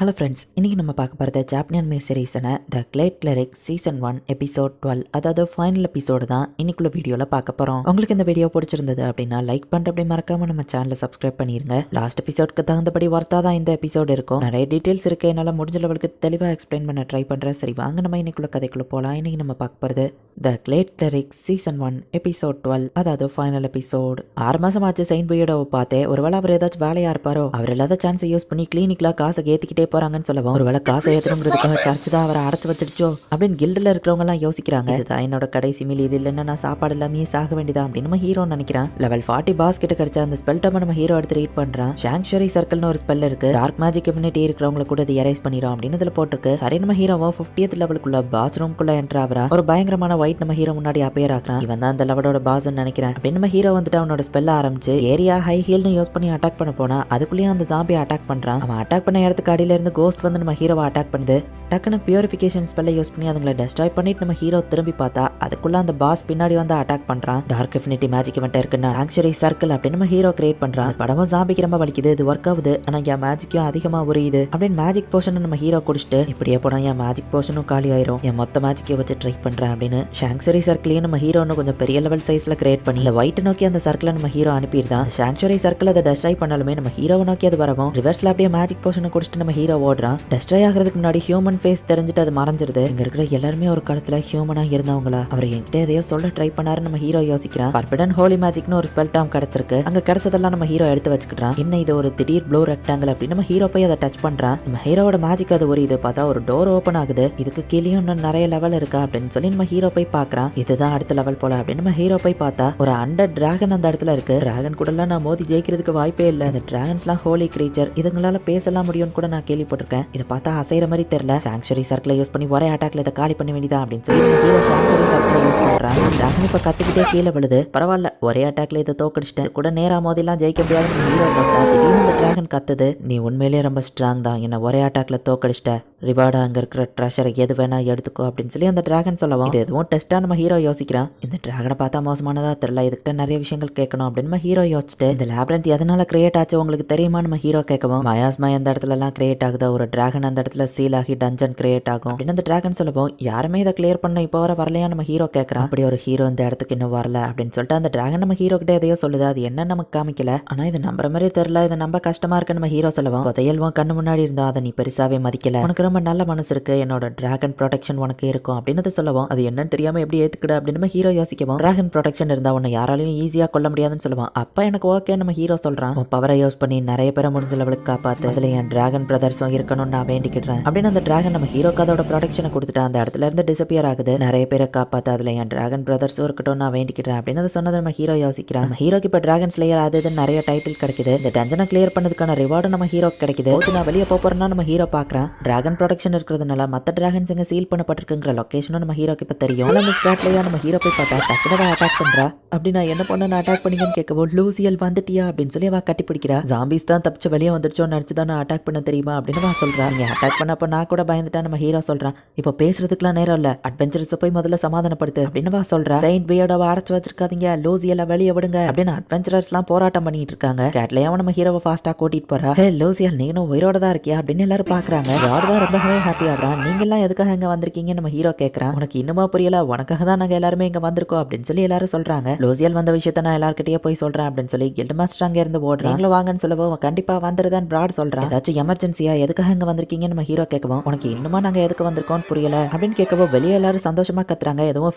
Hello friends, இன்றைக்கி நம்ம பார்க்க போகிறது ஜாப்பனியன் மே சீரீஸான த கிளேட் கிளரிக் சீசன் 1 எபிசோட் 12, அதாவது ஃபைனல் எபிசோடு தான் இன்னைக்குள்ள வீடியோவில் பார்க்க போகிறோம். உங்களுக்கு இந்த வீடியோ பிடிச்சிருந்தது அப்படின்னா லைக் பண்ணிட்டு அப்படி மறக்காமல் நம்ம சேனலை சப்ஸ்கிரைப் பண்ணிடுங்க. லாஸ்ட் எபிசோடுக்கு தகுந்தபடி ஒர்த்தாக தான் இந்த எபிசோடு இருக்கும். நிறைய டீட்டெயில்ஸ் இருக்குது, என்னால் முடிஞ்ச லெவலுக்கு தெளிவாக எக்ஸ்பிளைன் பண்ண ட்ரை பண்ணுறேன். சரி வாங்க நம்ம இன்னைக்குள்ள கதைக்குள்ளே போகலாம். இன்றைக்கி நம்ம பார்க்க போகிறது த கிளேட் கிளரிக் சீசன் 1 எபிசோட் 12, அதாவது ஃபைனல் எபிசோடு. 6 மாதம் ஆச்சு செயின்ட் பியோடவை பார்த்தே. ஒருவேளை அவர் ஏதாச்சும் வேலையாக இருப்பாரோ, அவர் இல்லாத சான்ஸை யூஸ் பண்ணி கிளினிக்லாம் காசை ஏற்றிக்கிட்டே போறாங்கன்னு சொல்லவும், ஒருவேளை காசை ஏற்றணுங்கிறதுக்காக சர்ச்சு தான் அவரை அடைச்சு வச்சிருச்சோ அப்படின்னு கில்டில் இருக்கிறவங்க எல்லாம் யோசிக்கிறாங்க. இதுதான் என்னோட கடைசி மீல், இது இல்லைன்னா நான் சாப்பாடு இல்லாமே சாக வேண்டியதா அப்படின்னு நம்ம ஹீரோ நினைக்கிறான். லெவல் 40 பாஸ் கிட்ட கிடைச்ச அந்த ஸ்பெல் டப்பை நம்ம ஹீரோ எடுத்து ரீட் பண்றான். சாங்சுவரி சர்க்கிள்னு ஒரு ஸ்பெல் இருக்கு, டார்க் மேஜிக் இம்யூனிட்டி இருக்கிறவங்களை கூட இது எரேஸ் பண்ணிடும் அப்படின்னு இதுல போட்டிருக்கு. சரி நம்ம ஹீரோவோ 50th லெவலுக்குள்ள பாஸ் ரூம்குள்ள என்டர் ஆகிறான். ஒரு பயங்கரமான ஒயிட் நம்ம ஹீரோ முன்னாடி அப்பேர் ஆகிறான். இவன் தான் அந்த லெவலோட பாஸ் நினைக்கிறேன் அப்படின்னு நம்ம ஹீரோ வந்துட்டு அவனோட ஸ்பெல்ல ஆரம்பிச்சு ஏரியா ஹை ஹீல்னு யூஸ் பண்ணி அட்டாக் பண்ண போனா அதுக்குள்ளேயே அந்த ஜாம்பியை அட்டாக் பண்றான். அவன் அட்டாக் பண்ண இடத்துக்கு அடியில இருந்து கோஸ்ட் வந்து நம்ம ஹீரோவை அட்டாக் பண்ணுது. டக்குன்னு பியூரிஃபிகேஷன் ஸ்பெல்லை யூஸ் பண்ணி அதுங்களை டெஸ்ட்ராய் பண்ணிட்டு நம்ம ஹீரோ திரும்பி பார்த்தா அதுக்குள்ள அந்த பாஸ் பின்னாடி வந்து அட்டாக் பண்றான். டார்க் இன்ஃபினிட்டி மேஜிக் இவன்ட்ட இருக்குன்னா சாங்சுவரி சர்க்கிள் அப்படின்னு நம்ம ஹீரோ கிரியேட் பண்றான். படமும் ஜாம்பிக்கு ரொம்ப வலிக்குது, இது ஒர்க் ஆகுது, ஆனா என் மேஜிக்கும் அதிகமா உரியுது அப்படின்னு மேஜிக் போர்ஷன் நம்ம ஹீரோ குடிச்சிட்டு இப்படியே போனா என் மேஜிக் போர்ஷனும் காலி ஆயிரும், என் மொத்த மேஜிக்கை வச்சு ட்ரை பண்றேன் அப்படின்னு சாங்சுவரி சர்க்கிளையும் நம்ம ஹீரோ கொஞ்சம் பெரிய லெவல் சைஸ்ல கிரியேட் பண்ணி இந்த ஒயிட் நோக்கி அந்த சர்க்கிளை நம்ம ஹீரோ அனுப்பிடுதான். சாங்சுவரி சர்க்கிள் அதை டெஸ்ட்ராய் பண்ணாலுமே நம்ம ஹீரோவை நோக்கி அது வரவும் ரிவர்ஸ்ல அப்படியே மேஜிக் போர்ஷனை குடிச்சிட்டு நம்ம ஹீரோ ஓடுறான். டெஸ்ட்ராய் ஆகிறதுக்கு முன்னாடி ஹியூமன் ஃபேஸ் தெரிஞ்சுட்டு அது மறைஞ்சிருது. இங்க இருக்கிற எல்லாருமே ஒரு காலத்துல ஹியூமனா இருந்தவங்களா? அவர் என்கிட்ட எதையோ சொல்ல ட்ரை பண்ணாரு நம்ம ஹீரோ யோசிக்கிறான். பர்பிடன் ஹோலி மேஜிக்னு ஒரு ஸ்பெல் டாம் கிடைச்சிருக்கு, அங்க கிடைச்சதெல்லாம் நம்ம ஹீரோ எடுத்து வச்சுக்கிறான். என்ன இது ஒரு திடீர் ப்ளூ ரெக்டாங்கிள் அப்படின்னு நம்ம ஹீரோ போய் அதை டச் பண்றான். நம்ம ஹீரோட மேஜிக் அது ஒரு இது பார்த்தா ஒரு டோர் ஓப்பன் ஆகுது. இதுக்கு கீழேயும் இன்னும் நிறைய லெவல் இருக்கா அப்படின்னு சொல்லி நம்ம ஹீரோ போய் பாக்குறான். இதுதான் அடுத்த லெவல் போல அப்படின்னு நம்ம ஹீரோ போய் பார்த்தா ஒரு அண்டர் டிராகன் அந்த இடத்துல இருக்கு. டிராகன் கூட எல்லாம் நான் மோதி ஜெயிக்கிறதுக்கு வாய்ப்பே இல்லை. இந்த டிராகன்ஸ்லாம் ஹோலி கிரீச்சர், இதுங்களால பேசலாம் முடியும்னு கூட நான் கேள்விப்பட்டிருக்கேன். இதை பார்த்தா அசைற மாதிரி தெரியல. சாங்சுவரி சர்க்கிளை யூஸ் பண்ணி ஒரே அட்டாக்ல இதை காலி பண்ண வேண்டியதா அப்படின்னு சொல்லி ஹீரோ சாங்சுவரி சர்க்கிளை யூஸ் பண்றான். டிராகன் இப்ப கத்துக்கிட்டே கீழே விழுது. பரவாயில்ல, ஒரே அட்டாக்ல இதை தோக்கடிச்சிட்டேன், கூட நேரா மோதிலாம் ஜெயிக்க முடியாது ஹீரோ பார்த்தா திடீர்னு இந்த டிராகன் கத்துது, நீ உண்மையிலேயே ரொம்ப ஸ்ட்ராங் தான், என்ன ஒரே அட்டாக்ல தோக்கடிச்சிட்ட, ரிவார்டா அங்க இருக்கிற ட்ரெஷரை எது வேணா எடுத்துக்கோ அப்படின்னு சொல்லி அந்த டிராகன் சொல்லவும் இது எதுவும் டெஸ்டா நம்ம ஹீரோ யோசிக்கிறான். இந்த டிராகனை பார்த்தா மோசமானதா தெரியல, இதுக்கிட்ட நிறைய விஷயங்கள் கேட்கணும் அப்படின்னு நம்ம ஹீரோ யோசிச்சுட்டு இந்த லேப்ரண்ட் எதனால கிரியேட் ஆச்சு உங்களுக்கு தெரியுமா நம்ம ஹீரோ கேட்கவும் மயாஸ்மா அந்த இடத்துல எல்லாம் கிரியேட் ஆகுதா, ஒரு டிராகன் அந்த இடத்துல சீல் ஆகி டஞ்சன் கிரியேட் ஆகும் அப்படின்னு அந்த டிராகன் சொல்லவும் யாருமே இதை கிளியர் பண்ண இப்போ வர வரலையா நம்ம ஹீரோ கேட்கறான். அப்படி ஒரு ஹீரோ இந்த இடத்துக்கு இன்னும் வரல அப்படின்னு சொல்லிட்டு அந்த டிராகன் நம்ம ஹீரோ கிட்ட எதையோ சொல்லுது, அது என்ன நமக்கு காமிக்கல, ஆனா இது நம்புற மாதிரி தெரியல, இது நம்ம கஷ்டமா இருக்குன்னு நம்ம ஹீரோ சொல்லவும் புதையல்வன் கண்ணு முன்னாடி இருந்தா அதை நீ பெருசாவே மதிக்கல, உனக்கு ரொம்ப நல்ல மனசு இருக்கு, என்னோட டிராகன் ப்ரொடெக்ஷன் உனக்கு இருக்கும் அப்படின்னு சொல்லவும் அது என்னன்னு தெரியாம எப்படி ஏத்துக்கிட அப்படின்னு நம்ம ஹீரோ யோசிக்கவும் டிராகன் ப்ரொடெக்ஷன் இருந்தா உன்னை யாராலையும் ஈஸியா கொல்ல முடியாதுன்னு சொல்லுவான். அப்ப எனக்கு ஓகே நம்ம ஹீரோ சொல்றான், பவரை யூஸ் பண்ணி நிறைய பேரை முடிஞ்ச லெவலுக்கு காப்பாத்து, அதுல என் டிராகன் பிரதர்ஸும் இருக்கணும்னு நான் வேண்டிக்கிடுறேன் அப்படின்னு அந்த டிராகன் நம்ம ஹீரோக்கு அதோட ப்ரொடெக்ஷனை கொடுத்துட்டு அந்த இடத்துல இருந்து டிசப்பியர் ஆகுது. நிறைய பேரை காப்பாத்து, அதுல என் டிராகன் பிரதர்ஸும் இருக்கட்டும் நான் வேண்டிக்கிறேன் அப்படின்னு அதை சொன்னது நம்ம ஹீரோ யோசிக்கிறான். நம்ம ஹீரோக்கு இப்ப டிராகன் ஸ்லேயர் அது நிறைய டைட்டில் கிடைக்குது. இந்த டஞ்சனை கிளியர் பண்ணதுக்கான ரிவார்டு நம்ம ஹீரோ கிடைக்குது. நான் வெளியே போறேன்னா நம்ம ஹீரோ பாக்குறான். டிராகன் ப்ரொடெக்ஷன் இருக்கிறதுனால மத்த டிராகன்ஸ் இங்க சீல் பண்ணப்பட்டிருக்குங்கிற லொகேஷனும் நம்ம ஹீரோக்கு இப்ப தெரியும். அந்த ஸ்பாட்லயா நம்ம ஹீரோ போய் பார்த்தா டக்குனு அட்டாக் பண்றா. அப்படி நான் என்ன பண்ண அட்டாக் பண்ணீங்கன்னு கேட்கவும் லூசியல் வந்துட்டியா அப்படின்னு சொல்லி அவ கட்டி பிடிக்கிறா. ஜாம்பிஸ் தான் தப்பிச்சு வெளியே வந்துருச்சோன்னு நினைச்சுதான் நான் அட்டாக் பண்ண தெரியுமா அப்படின்னு அவ சொல்றான். நீ அட்டாக் பண்ணப்ப நான் கூட பயந்துட்டா நம்ம ஹீரோ சொல்றான். இப்போ பேசுறதுக்குலாம் நேரம் இல்ல, அட்வென்ச்சர்ஸ் போய் முதல்ல சமாதானப்படுத்து அப்படின்னு அவ சொல்றா. செயின்ட் பியோடவை அடைச்சு வச்சிருக்காதீங்க, லூசியல வெளியே விடுங்க அப்படின்னு அட்வென்ச்சரர்ஸ் எல்லாம் போராட்டம் பண்ணிட்டு இருக்காங்க. கேட்லயாவும் நம்ம ஹீரோவை ஃபாஸ்டா கூட்டிட்டு போறா. ஹே லூசியல், நீனும் உயிரோட தான் இருக்கியா அப்படின்னு எல்லாரும் பாக்குறாங்க. யார் தான் ரொம்பவே ஹாப்பி ஆகுறான். நீங்க எல்லாம் எதுக்காக இங்க வந்திருக்கீங்க நம்ம ஹீரோ கேட்கறான். உனக்கு இன்னுமா புரியல, உனக்காக தான் நாங்க எல்லாருமே இங்க வந்திருக்கோம் அப்படின்னு சொல்லி எல்லாரும் சொல்றாங்க. லூசியல் வந்த விஷயத்த நான் எல்லார்கிட்டயே போய் சொல்றேன் அப்படின்னு சொல்லி கில்ட் மாஸ்டர் அங்க இருந்து ஓடுறாங்க. நீங்களும் வாங்கன்னு சொல்லவும் கண்டிப்பா வந்துருதான் பிராட் சொல்றான். ஏதாச்சும் எமர்ஜென்சியா எதுக்காக இங்க வந்திருக்கீங்க நம்ம ஹீரோ கேட்கவும் உனக்கு இன்னுமா நாங்க எதுக்கு வந்திருக்கோம் புரியல அப்படின்னு கேட்கவும் வெளியே எல்லாரும் சந்தோஷமா கத்துறாங்க. எதுவும்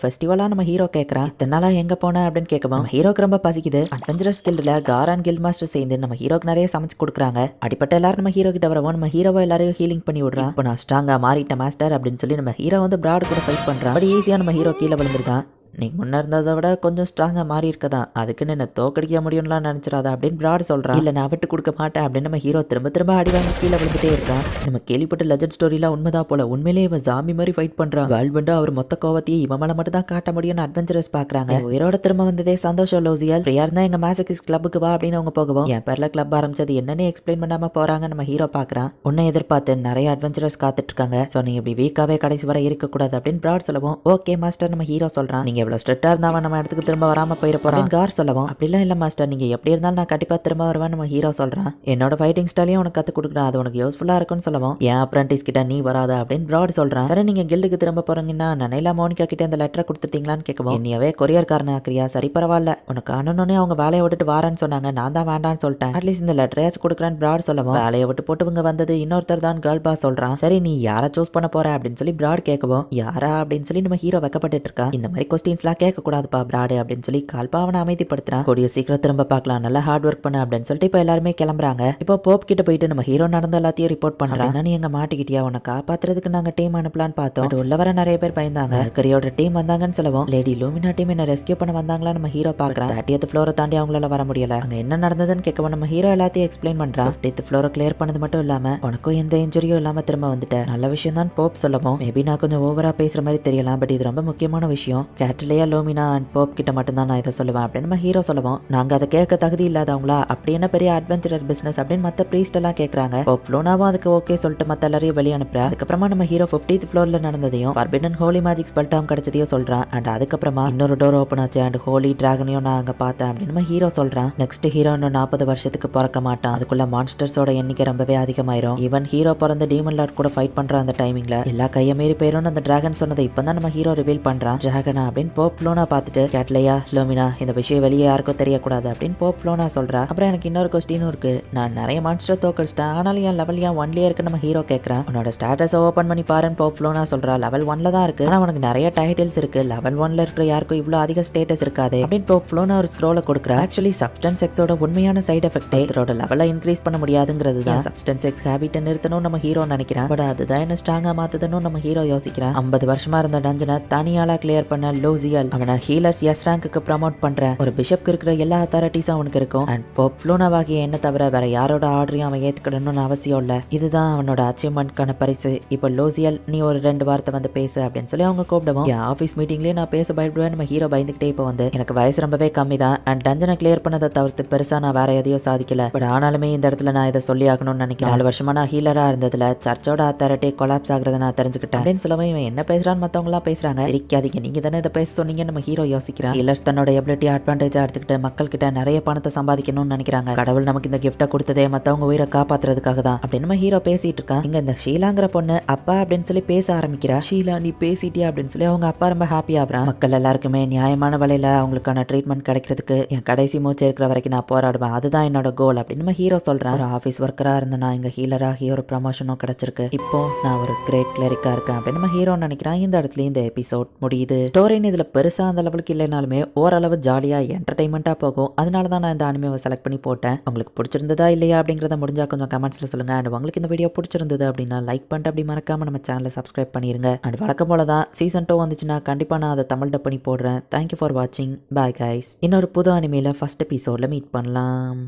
ஃபெஸ்டிவலா நம்ம ஹீரோ கேட்கறான். இத்தனாலா எங்க போன அப்படின்னு கேட்கவும் ஹீரோக்கு ரொம்ப பசிக்குது. அட்வென்ச்சரஸ் கில்ட்ல காரான் கில்ட் மாஸ்டர் சேர்ந்து நம்ம ஹீரோக்கு நிறைய சமைச்சு கொடுக்குறாங்க. அடிப்பட்ட எல்லாரும் நம்ம ஹீரோ கிட்ட வரவும் நம்ம ஹீரோவை எல்லாரையும் ஹீலிங் பண்ணி விடுறான். இப்போ நான் ஸ்ட்ராங்கா மாறிட்ட மாஸ்டர் அப்படின்னு சொல்லி நம்ம ஹீரோ வந்து பிராட் கூட ஃபைட் பண்றான். பட் ஈஸியா நம்ம ஹீரோ கீழே விழுந்துருக்கான். நீங்க முன்ன இருந்ததை விட கொஞ்சம் ஸ்ட்ராங்கா மாறி இருக்கதான், அதுக்குன்னு என்ன தோக்கடிக்க முடியும்லாம் நினைச்சிடாத அப்படின்னு பிராட் சொல்றான். இல்ல நான் விட்டு கொடுக்க மாட்டேன் அப்படின்னு நம்ம ஹீரோ திரும்ப திரும்ப அடி வாங்கி கீழே விழுந்துட்டே இருக்கான். நம்ம கேள்விப்பட்ட லெஜண்ட் ஸ்டோரிலாம் உண்மைதான் போல, உண்மையிலேயே இவன் ஜாம்பி மாதிரி ஃபைட் பண்றான். வேல்வெண்டா அவர் மொத்த கோவத்தையே இவன் மேல மட்டும் தான் காட்ட முடியும்னு அட்வென்ச்சரஸ் பாக்குறாங்க. உயிரோட திரும்ப வந்ததே சந்தோஷம் லூசியல், ஃப்ரீயா இருந்தா எங்க மேசகிஸ் கிளப்புக்கு வா அப்படின்னு அவங்க போகவும் என் பேர்ல கிளப் ஆரம்பிச்சது என்னன்னு எக்ஸ்பிளைன் பண்ணாம போறாங்க. நம்ம ஹீரோ பாக்குறான். உன்னை எதிர்பார்த்து நிறைய அட்வென்ச்சரஸ் காத்துட்டு இருக்காங்க. சோ நீ இப்படி வீக்காவே கடைசி வரை இருக்க கூடாது அப்படின்னு பிராட் சொல்லவும் ஓகே மாஸ்டர் நம்ம ஹீரோ சொல்றான். நீங்க எவ்வளவு ஸ்ட்ரிக்டா இருந்தா அவன் நம்ம இடத்துக்கு திரும்ப வராம போயிட போறான் கார் சொல்லவும், அப்படிலாம் இல்ல மாஸ்டர், நீங்க எப்படி இருந்தாலும் நான் கண்டிப்பா திரும்ப வருவேன் நம்ம ஹீரோ சொல்றான். என்னோட ஃபைட்டிங் ஸ்டைலையும் உனக்கு கத்து கொடுக்குறேன், அது உனக்கு யூஸ்ஃபுல்லா இருக்கும்னு சொல்லவும், என் அப்ரண்டிஸ் கிட்ட நீ வராத அப்படின்னு பிராட் சொல்றான். சரி நீங்க கில்டுக்கு திரும்ப போறீங்கன்னா நனைலா மோனிகா கிட்ட இந்த லெட்டரை கொடுத்துட்டீங்களான்னு கேட்கவும், என்னையவே கொரியர் காரன் ஆக்கிரியா, சரி பரவாயில்ல, உனக்கு அண்ணனே அவங்க வேலையை விட்டுட்டு வாரேன்னு சொன்னாங்க, நான் தான் வேண்டான்னு சொல்லிட்டேன், அட்லீஸ்ட் இந்த லெட்டரையாச்சும் கொடுக்குறேன்னு பிராட் சொல்லவும், வேலையை விட்டு போட்டுவங்க வந்தது இன்னொருத்தர் தான் கேர்ள் பாஸ் சொல்றான். சரி நீ யாரை சூஸ் பண்ண போற அப்படின்னு சொல்லி பிராட் கேட்கவும், யாரா அப்படின்னு சொல்லி நம்ம ஹீரோ வைக்கப்பட்டு இருக்கா. இந்த மாதிரி கொஸ்டின்ஸ்லாம் கேட்க கூடாதுப்பா பிராடு அப்படின்னு சொல்லி கால்பா அவனை அமைதிப்படுத்துறான். கூடிய சீக்கிரம் திரும்ப பார்க்கலாம், நல்லா ஹார்ட் ஒர்க் பண்ண அப்படின்னு சொல்லிட்டு இப்போ எல்லாருமே கிளம்புறாங்க. இப்போ போப் கிட்ட போயிட்டு நம்ம ஹீரோ நடந்த எல்லாத்தையும் ரிப்போர்ட் பண்றான். நீ எங்க மாட்டிக்கிட்டியா, உன்னை காப்பாத்துறதுக்கு நாங்க டீம் அனுப்பலான்னு பார்த்தோம், பட் உள்ள வர நிறைய பேர் பயந்தாங்க. கரியோட டீம் வந்தாங்கன்னு சொல்லவும், லேடி லூமினா டீம் என்ன ரெஸ்கியூ பண்ண வந்தாங்களா நம்ம ஹீரோ பாக்குறான். 30th ஃப்ளோரை தாண்டி அவங்களால வர முடியல. அங்க என்ன நடந்ததுன்னு கேட்கவும் நம்ம ஹீரோ எல்லாத்தையும் எக்ஸ்பிளைன் பண்றான். 50th ஃப்ளோரை கிளியர் பண்ணது மட்டும் இல்லாம உனக்கும் எந்த இன்ஜுரியும் இல்லாம திரும்ப வந்துட்ட, நல்ல விஷயம் தான் போப் சொல்லவும், மேபி நான் கொஞ்சம் ஓவரா பேசுற மாதிரி தெரியலாம், பட் இது ரொம்ப முக்கியமான விஷயம், கேட்லேயா லூமினா அண்ட் போப் கிட்ட மட்டும் தான் நான் இதை சொல்லுவேன் அப்படின்னு நம்ம ஹீரோ சொல்லவும், நாங்க அதை கேட்க தகுதி இல்லாதவங்களா, அப்படி என்ன பெரிய அட்வென்ச்சரர் பிசினஸ் அப்படின்னு மத்த பிரீஸ்ட் எல்லாம் கேக்குறாங்க. போப் லூனாவும் அதுக்கு ஓகே சொல்லிட்டு மத்த எல்லாரையும் வெளியே அனுப்புறா. அதுக்கப்புறமா நம்ம ஹீரோ 50th ஃப்ளோர்ல நடந்ததையும் ஃபர்பிடன் ஹோலி மேஜிக் ஸ்பெல்டாம் கிடைச்சதையும் சொல்றான். அண்ட் அதுக்கப்புறமா இன்னொரு டோர் ஓப்பன் ஆச்சு அண்ட் ஹோலி டிராகனையும் நான் அங்க பார்த்தேன் அப்படின்னு நம்ம ஹீரோ சொல்றான். நெக்ஸ்ட் ஹீரோ இன்னும் 40 வருஷத்துக்கு பிறக்க மாட்டான், அதுக்குள்ள மான்ஸ்டர்ஸோட எண்ணிக்கை ரொம்பவே அதிகமாயிரும். ஈவன் ஹீரோ பிறந்த டீமன் லார்ட் கூட ஃபைட் பண்ற அந்த டைமிங்ல எல்லா கையை மீறி போயிரும் அந்த டிராகன் சொன்னதை இப்பதான் நம்ம ஹீரோ ரிவீல் பண்றான். டிராகனா அப்படின்னு போப் லூனா பார்த்துட்டு, கேட்லையா லூமினா இந்த விஷயம் வெளியே யாருக்கும் தெரியக்கூடாது அப்படின்னு போப் லூனா சொல்றா. அப்புறம் எனக்கு இன்னொரு கொஸ்டினும் இருக்கு, நான் நிறைய மான்ஸ்டர் தோக்கடிச்சிட்டேன், ஆனாலும் என் லெவல் ஏன் 1லயே இருக்கு நம்ம ஹீரோ கேட்கறான். உன்னோட ஸ்டேட்டஸை ஓபன் பண்ணி பாருன்னு போப் லூனா சொல்றா. லெவல் 1ல தான் இருக்கு, ஆனா உனக்கு நிறைய டைட்டில்ஸ் இருக்கு, லெவல் 1ல இருக்கிற யாருக்கும் இவ்வளவு அதிக ஸ்டேட்டஸ் இருக்காது அப்படின்னு போப் லூனா ஒரு ஸ்க்ரோலை கொடுக்குறா. ஆக்சுவலி சப்ஸ்டன்ஸ் எக்ஸோட உண்மையான சைடு எஃபெக்ட் இதோட லெவலை இன்க்ரீஸ் பண்ண முடியாதுங்கிறது தான். சப்ஸ்டன்ஸ் எக்ஸ் ஹேபிட்டை நிறுத்தணும் நம்ம ஹீரோ நினைக்கிறான், பட் அதுதான் என்ன ஸ்ட்ராங்கா மாத்துதுன்னு நம்ம ஹீரோ யோசிக்கிறான். 50 வருஷமா இருந்த டஞ்சனை தனியாளா கிளியர் பண்ண லூசியல் அவனை ஹீலர்ஸ் எஸ் ரேங்க்கு ப்ரமோட் பண்ற ஒரு பிஷப்க்கு இருக்கிற எல்லா அத்தாரிட்டிஸும் அவனுக்கு இருக்கும். அண்ட் போப் லூனாவாகிய என்ன தவிர வேற யாரோட ஆர்டரையும் அவன் ஏத்துக்கணும்னு அவசியம் இல்ல, இதுதான் அவனோட அச்சீவ்மெண்ட்கான பரிசு. இப்போ லூசியல் நீ ஒரு 2 வார்த்தை வந்து பேசு அப்படின்னு சொல்லி அவங்க கூப்பிடுவோம். என் ஆஃபீஸ் மீட்டிங்லேயே நான் பேச பயப்படுவேன் நம்ம ஹீரோ பயந்துகிட்டே இப்போ வந்து, எனக்கு வயசு ரொம்பவே கம்மி தான் அண்ட் டஞ்சனை கிளியர் பண்ணதை தவிர்த்து பெருசா நான் வேற எதையும் சாதிக்கல, பட் ஆனாலுமே இந்த இடத்துல நான் இதை சொல்லி ஆகணும்னு நினைக்கிறேன். 4 வருஷமா நான் ஹீலரா இருந்ததுல சர்ச்சோட அத்தாரிட்டி கொலாப்ஸ் ஆகுறத நான் தெரிஞ்சுக்கிட்டேன் அப்படின்னு சொல்லவும், இவன் என்ன பேசுறான்னு மத்தவங்க எல்லாம் பேசுறாங்க. சிரிக்காதீங்க, நீங்க தானே இதை பேச சொன்னீங்க நம்ம ஹீரோ யோசிக்கிறான். ஹீலர்ஸ் தன்னோட எபிலிட்டி அட்வான்டேஜா எடுத்துக்கிட்டு மக்கள் கிட்ட நிறைய பணத்தை சம்பாதிக்கணும்னு நினைக்கிறாங்க. கடவுள் நமக்கு இந்த கிஃப்ட்டை கொடுத்ததே மத்தவங்க உயிரை காப்பாத்துறதுக்காக தான் அப்படின்னு நம்ம ஹீரோ பேசிட்டு இருக்கான். இங்க இந்த ஷீலாங்கிற பொண்ணு அப்பா அப்படின்னு சொல்லி பேச ஆரம்பிக்கிறா. ஷீலா நீ பேசிட்டியா அப்படின்னு சொல்லி அவங்க அப்பா ரொம்ப ஹாப்பி ஆகுறான். மக்கள் எல்லாருக்குமே நியாயமான விலையில அவங்களுக்கான ட்ரீட்மெண்ட் கிடைக்கிறதுக்கு என் கடைசி மூச்சு இருக்கிற வரைக்கும் நான் போராடுவேன், அதுதான் என்னோட கோல் அப்படின்னு நம்ம ஹீரோ சொல்றான். ஒரு ஆஃபீஸ் ஒர்க்கரா இருந்த நான் இங்க ஹீலர் ஆகி ஒரு ப்ரமோஷனும் கிடைச்சிருக்கு, இப்போ நான் ஒரு கிரேட் கிளரிக்கா இருக்கேன் அப்படின்னு நம்ம ஹீரோ நினைக்கிறான். இந்த இடத்துல இந்த எபிசோட் முடியுது. ஸ்டோரின்னு இதுல பெருசா அந்த லெவலுக்கு இல்லைனாலுமே ஓரளவு ஜாலியா என்டர்டைன்மெண்டா போகும், அதனால தான் நான் இந்த அனிமேவை செலக்ட் பண்ணி போட்டேன். உங்களுக்கு பிடிச்சிருந்ததா இல்லையா அப்படிங்கிறத முடிஞ்சா கொஞ்சம் கமெண்ட்ஸ்ல சொல்லுங்க. அண்ட் உங்களுக்கு இந்த வீடியோ பிடிச்சிருந்தது அப்படின்னா லைக் பண்ணிட்டு அப்படி மறக்காம நம்ம சேனலை சப்ஸ்கிரைப் பண்ணிருங்க. அண்ட் வழக்கம் போல தான் சீசன் 2 வந்துச்சுன்னா கண்டிப்பா நான் அதை தமிழ் டப் பண்ணி போடுறேன். தேங்க்யூ ஃபார் வாட்சிங், பாய் கைஸ். இன்னொரு புது அனிமேல ஃபர்ஸ்ட் எபிசோட்ல மீட் பண்ணலாம்.